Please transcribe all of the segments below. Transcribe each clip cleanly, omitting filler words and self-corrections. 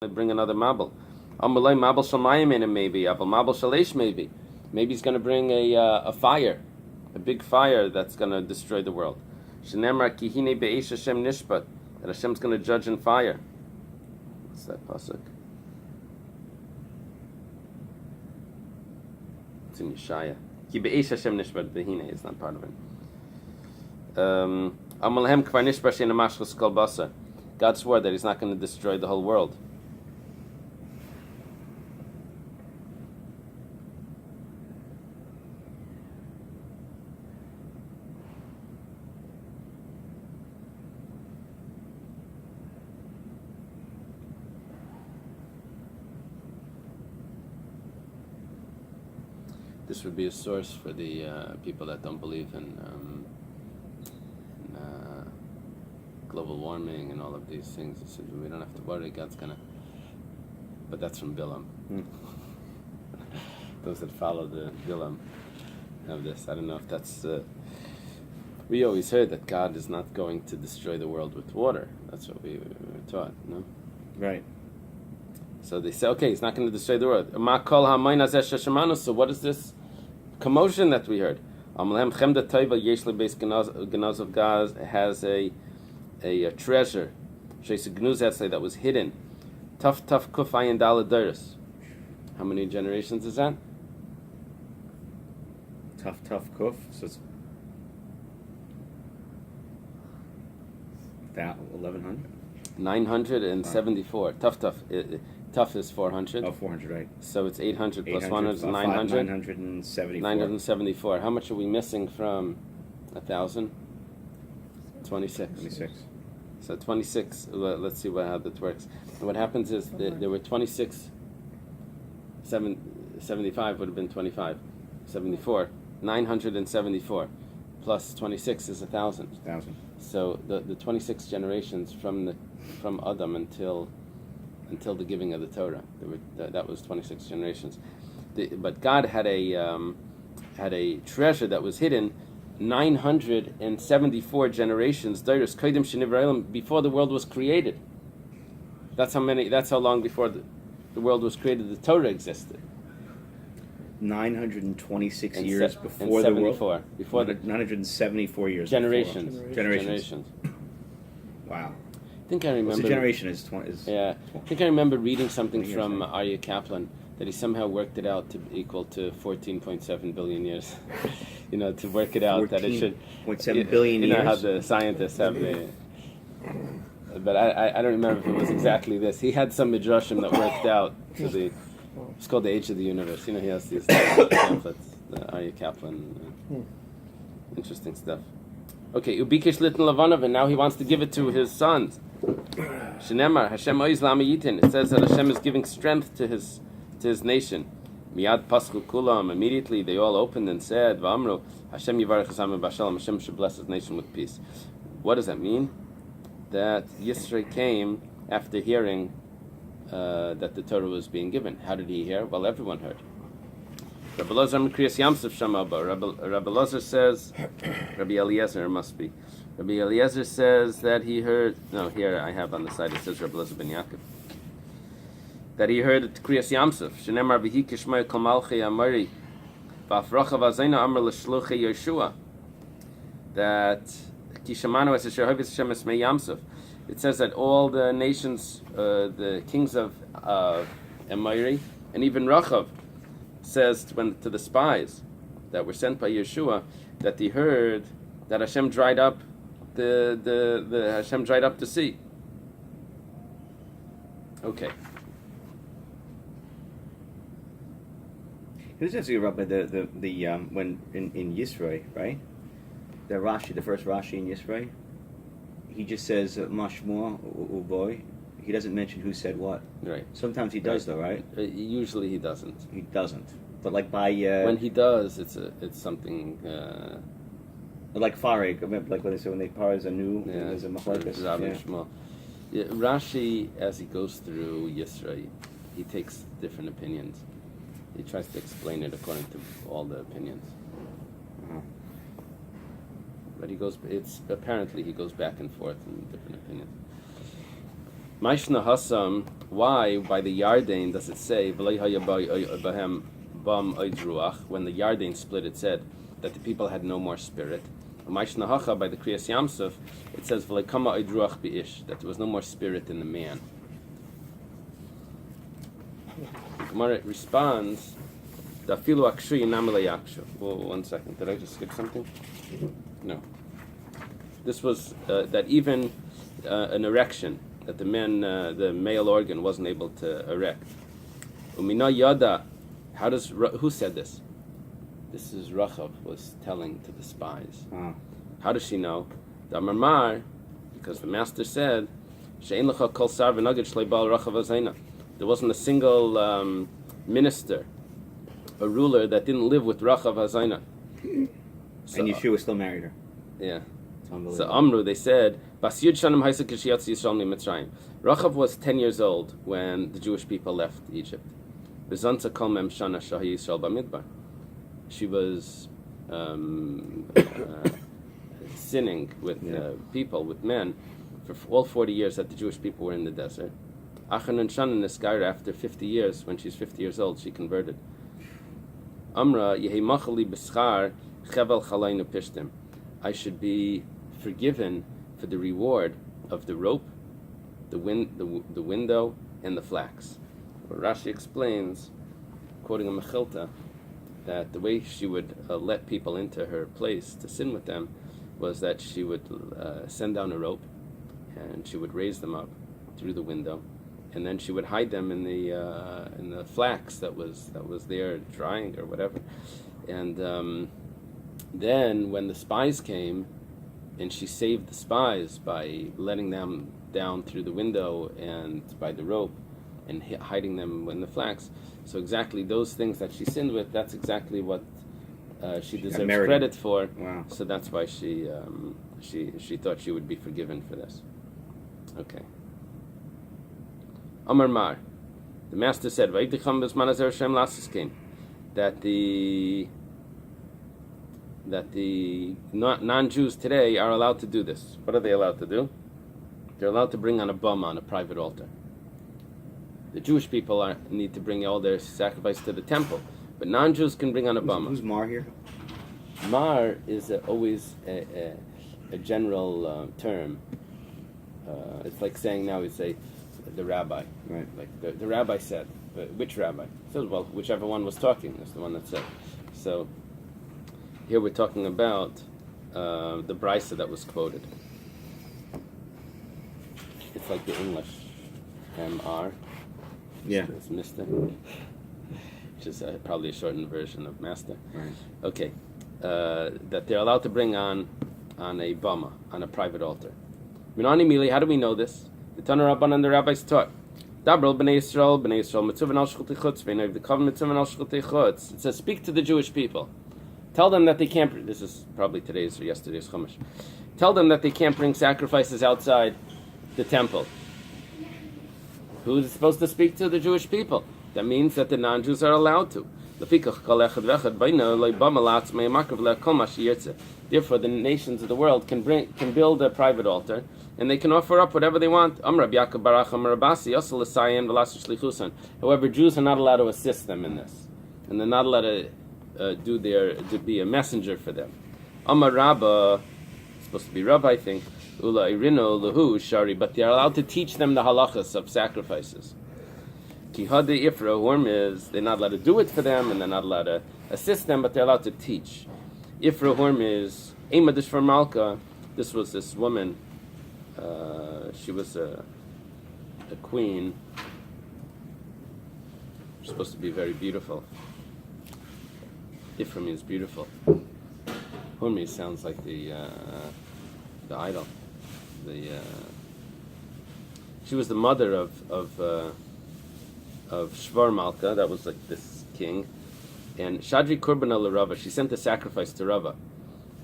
bring another Mabel. Amalei Mabel Shamayim maybe. Abel Mabel Shalesh maybe. Maybe he's going to bring a fire, a big fire that's going to destroy the world. Shenemar Kihine Be'esh Hashem Nishpat. That Hashem's going to judge in fire. What's that pasuk? It's in Yeshaya. Ki Be'esh Hashem Nishpat. Behine is not part of it. Amalhem Kvar Nishpat She'ena Mashchus Kol Basar. God swore that He's not going to destroy the whole world. This would be a source for the people that don't believe in global warming and all of these things. He said, we don't have to worry, God's gonna... But that's from Bilam. Those that follow the Bilam have this. I don't know if that's... we always heard that God is not going to destroy the world with water. That's what we were taught, no? Right. So they say, okay, He's not going to destroy the world. So what is this commotion that we heard? Genaz of God has a treasure that was hidden. Tough kufayin daladiris. How many generations is that? Tough kuf. So it's 1100. 974. Tough. Tough is 400. Oh, 400, right. So it's 800 plus 100 is 900. 974. 974. How much are we missing from 1,000? 26. So 26. Let's see how that works. And what happens is there were 26. 75 would have been 25. 74. 974 plus 26 is 1,000. 1,000. So the 26 generations from Adam until the giving of the Torah, that was 26 generations. But God had a treasure that was hidden 974 generations before the world was created. That's how long before the world was created the Torah existed. 926 years before the world. Before 974 years. Generations. Wow. I think I remember. What's a generation is 20. I think I remember reading something from Aryeh Kaplan that he somehow worked it out to equal to 14.7 billion years. To work it out that it should 14.7 billion years. You know how the scientists have the. But I don't remember if it was exactly this. He had some midrashim that worked out to the. It's called the Age of the Universe. He has these pamphlets. The Aryeh Kaplan. Interesting stuff. Okay, Ubikish Litin Lavanov, and now he wants to give it to his sons. Shenemar Hashem Oiz Lamayitin. It says that Hashem is giving strength to his nation. Miyad Paschu Kulam. Immediately they all opened and said, V'amru Hashem Yivarech Hashem B'Shalom. Hashem should bless His nation with peace. What does that mean? That Yisro came after hearing that the Torah was being given. How did he hear? Well, everyone heard. Rabbi Elazar Kriyas Yamsuf Shamaba. Rabbi Elazar says, Rabbi Eliezer must be. Rabbi Eliezer says that he heard. No, here I have on the side it says Rabbi Elazar ben Yaakov. That he heard Kriyas Yamsuf. Shenemar v'hi kishmay kol malchei amari v'afracha v'azayna amar l'shluchei Yeshua. That kishamanu es asher havis Hashem esmei Yamsuf. It says that all the nations, the kings of Amari, and even Rachav, says to the spies that were sent by Yeshua that he heard that Hashem dried up Hashem dried up the sea. Okay. It was interesting about the when in Yisro, right? The first Rashi in Yisro, he just says Mashmua Uboy. He doesn't mention who said what. Right. Sometimes he does, though, right? Usually he doesn't. He doesn't. But like by when he does, it's something. Like Farig, like when they say when they paras a new, there's a machlokes. Rashi, as he goes through Yisro, he takes different opinions. He tries to explain it according to all the opinions. But he goes. It's apparently he goes back and forth in different opinions. Maishna Hassam, why by the Yarden does it say when the Yarden split it said that the people had no more spirit? Maishna Hacha by the Kriyas Yamsuf it says that there was no more spirit in the man. Gemara responds, well, 1 second, did I just skip something? No. This was that even an erection, that the male organ wasn't able to erect. Umina yada, who said this? This is Rachav was telling to the spies. How does she know? The Amar, because the master said, She'ein lecha kol sar v'nagid shlei bal Rachav azayna. There wasn't a single minister, a ruler that didn't live with Rachav hazayna. So, and Yeshua still married her. Yeah. So Amru, they said, Rachav was 10 years old when the Jewish people left Egypt. She was sinning with people, with men, for all 40 years that the Jewish people were in the desert. After 50 years, when she's 50 years old, she converted. Amra, I should be forgiven for the reward of the rope, the window, and the flax. Rashi explains, quoting a Mechilta, that the way she would let people into her place to sin with them was that she would send down a rope, and she would raise them up through the window, and then she would hide them in the flax that was there drying or whatever, and then when the spies came, and she saved the spies by letting them down through the window and by the rope and hiding them in the flax. So exactly those things that she sinned with, that's exactly what she deserves credit for. Wow. So that's why she thought she would be forgiven for this. Okay. Amar Mar, the master said, that the non-Jews today are allowed to do this. What are they allowed to do? They're allowed to bring on a bama on a private altar. The Jewish people need to bring all their sacrifice to the temple, but non-Jews can bring on a bama. Who's Mar here? Mar is always a general term. It's like saying now we say the rabbi. Right. Like the rabbi said. Which rabbi? So, well, whichever one was talking is the one that said. So here we're talking about the brisa that was quoted. It's like the English M.R. Yeah. It's Mister. Which is probably a shortened version of Master. Right. Okay. That they're allowed to bring on a bama, on a private altar. Minani Mili, how do we know this? The Tanur Rabban and the rabbis taught. Dabrol b'nei Yisrael, mitzuven al shchutei chutz, v'nei v'dekav mitzuven al shchutei chutz. It says, speak to the Jewish people. Tell them that they can't, this is probably today's or yesterday's Chumash. Tell them that they can't bring sacrifices outside the temple. Who is supposed to speak to the Jewish people? That means that the non-Jews are allowed to. Therefore, the nations of the world can build a private altar, and they can offer up whatever they want. However, Jews are not allowed to assist them in this, and they're not allowed to be a messenger for them. Amar Rabba, supposed to be Rabbi, I think. Ula irino lahu shari, but they are allowed to teach them the halachas of sacrifices. Kihadi ifra horm is they're not allowed to do it for them, and they're not allowed to assist them, but they're allowed to teach. Ifra horm is emadish for Malka. This was this woman. She was a queen. She's supposed to be very beautiful. Ifra means beautiful. Hormi sounds like the idol. She was the mother of Shvar Malka, that was like this king, and Shadri Kurban al Rava, she sent a sacrifice to Rava,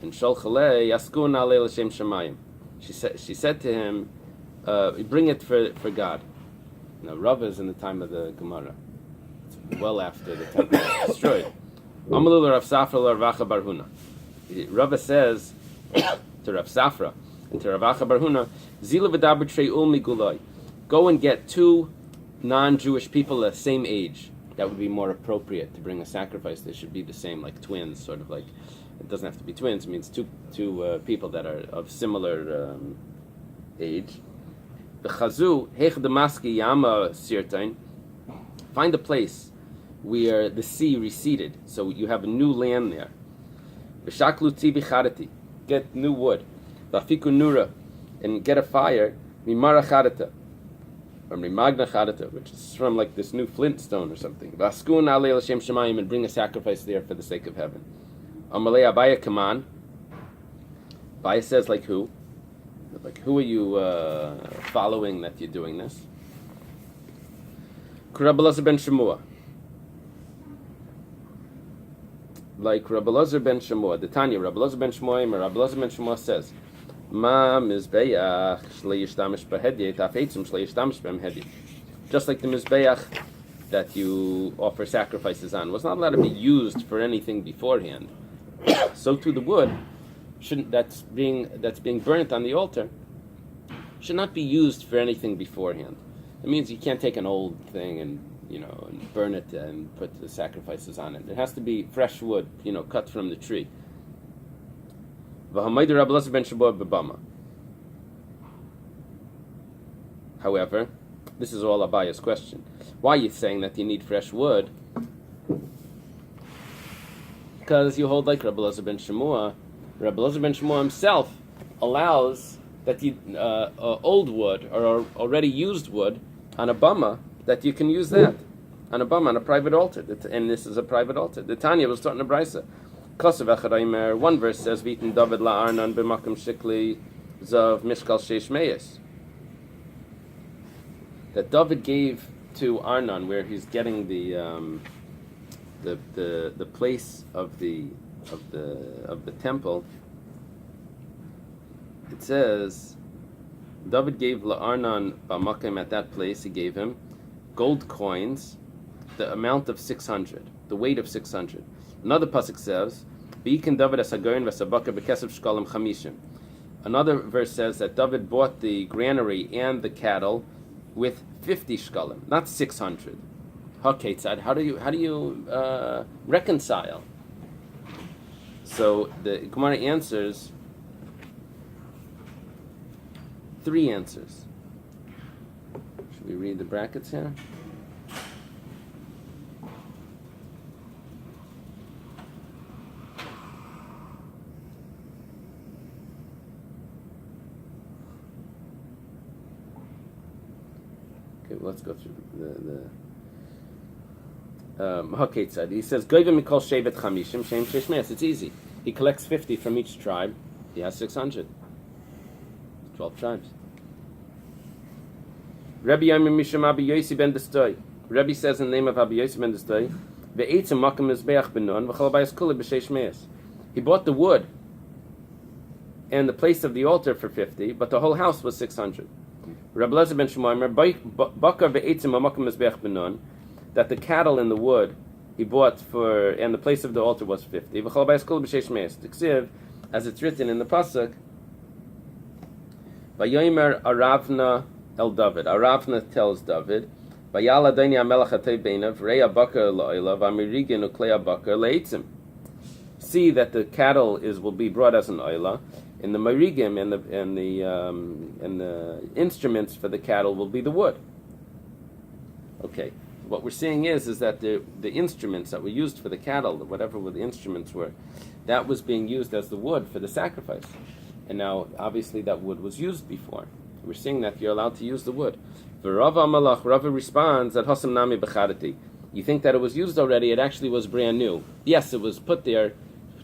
and Shol Chalei Yaskun Alei L'Shem Shemayim. She said to him, bring it for God. Now Rava is in the time of the Gemara. It's well after the temple was destroyed. Amalul Rav Safra Rav Bar Huna. Rava says to Rav Safra and to Rav Bar Huna, Zila v'daber trei ul migulai. go and get two non-Jewish people the same age. That would be more appropriate to bring a sacrifice. They should be the same, like twins, sort of like. It doesn't have to be twins. It means two people that are of similar age. B'chazu heich demaski yama sirtain. Find a place where the sea receded, so you have a new land there. B'shaklu tzi b'charati. Get new wood. B'afiku nura, and get a fire. Mimara charata. Or Magna Charata, which is from like this new flint stone or something. Vaskun alei l'shem shemayim, and bring a sacrifice there for the sake of heaven. Amalei Abaya Kaman. Abaya says, like who? Like who are you following that you're doing this? Rabbi Elazar ben Shemua. Like Rabbi Elazar ben Shemua. The Tanya, Rabbi Elazar ben Shemua, Rabbi Elazar ben Shemua says, Ma mizbeach shleishtamish behediyah tafetzim shleishtamish behediyah. Just like the mizbeach that you offer sacrifices on was not allowed to be used for anything beforehand, so too the wood that's being burnt on the altar should not be used for anything beforehand. It means you can't take an old thing and burn it and put the sacrifices on it. It has to be fresh wood, cut from the tree. However, this is all Abaya's question. Why are you saying that you need fresh wood? Because you hold like Rabbi Elazar ben Shemua. Rabbi Elazar ben Shemua himself allows that old wood or already used wood on a bama, that you can use that on a bama, on a private altar. And this is a private altar. The Tanya was taught in a brisa. One verse says, "V'iten David la'arnan b'makom shikli zav mishkal sheish meyes." That David gave to Arnon, where he's getting the place of the temple. It says, David gave la'arnan b'makom, at that place. He gave him gold coins, the amount of 600, the weight of 600. Another pasuk says, another verse says that David bought the granary and the cattle with 50 shkalim, not 600. Haketzad, how do you reconcile? So the Gemara answers 3 answers. Should we read the brackets here? Let's go through the he says, Mikol Shevet Chamishim, Shem Sheshmeas. It's easy. He collects 50 from each tribe. He has 600. 12 tribes. Rabbi Yomi Misham Abi Yosi ben Destoy. Rabbi says in the name of Abi Yosi ben Destoy, Ve'etzim Makam Mizbeach Benon, V'chal Abayas Kula B'Sheshmeas. He bought the wood and the place of the altar for 50, but the whole house was 600. Rabbi Elazar ben Shemua, Bakar ve'etzim ha'makom mizbeach benon, that the cattle and the wood he bought for, and the place of the altar was 50. V'chal bayis kol b'sheish meis. T'ksiv, as it's written in the pasuk, Vayomer Aravna el David. Aravna tells David, Vayal Adoni HaMelech atei beinav, Rei Bakar la'oila, v'amirigin uklei Bakar le'etzim. See that the cattle will be brought as an oila, and the marigim and the instruments for the cattle will be the wood. Okay, what we're seeing is that the instruments that were used for the cattle, whatever the instruments were, that was being used as the wood for the sacrifice. And now, obviously, that wood was used before. We're seeing that you're allowed to use the wood. Rava responds that Hasam Nami B'charati. You think that it was used already? It actually was brand new. Yes, it was put there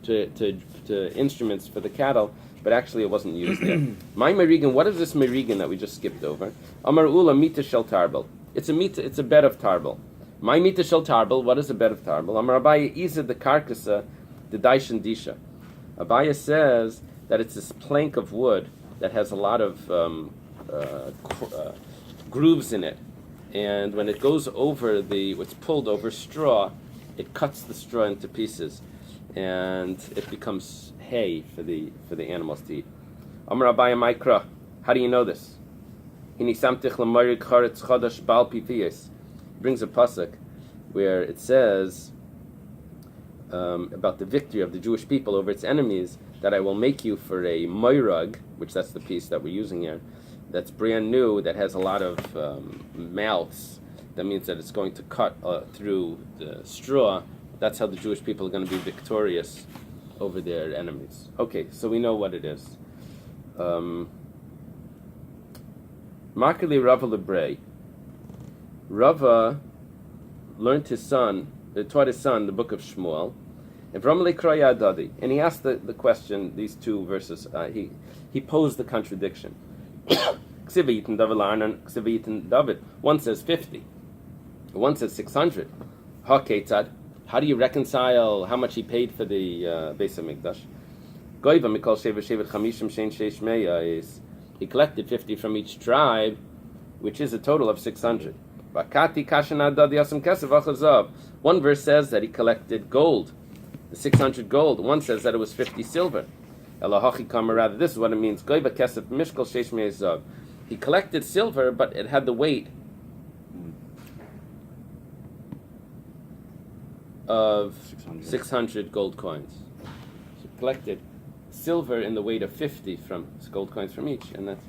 to instruments for the cattle, but actually it wasn't used there. My Merigan, what is this Merigan that we just skipped over? Amar Ula Mita Shel Tarbel. It's a bed of tarbel. My Mita Shel Tarbel, what is a bed of tarbel? Amar Abaya Iza the Karkasa, the Daishan Disha. Abaya says that it's this plank of wood that has a lot of grooves in it. And when it goes over what's pulled over straw, it cuts the straw into pieces, and it becomes hay for the animals to eat. Amar Abaya Maikra, how do you know this? Brings a pasuk where it says about the victory of the Jewish people over its enemies, that I will make you for a moirag, which that's the piece that we're using here, that's brand new, that has a lot of mouths. That means that it's going to cut through the straw. That's how the Jewish people are going to be victorious over their enemies. Okay, so we know what it is. Makali Rava Lebrei. Rava learned taught his son the book of Shmuel, and he asked the question. These two verses, he posed the contradiction. One says 50, one says 600. How do you reconcile how much he paid for the Beis Hamikdash? He collected 50 from each tribe, which is a total of 600. One verse says that he collected gold, the 600 gold. One says that it was 50 silver. Rather, this is what it means. He collected silver, but it had the weight of 600 gold coins. So he collected silver in the weight of 50 from gold coins from each, and that's.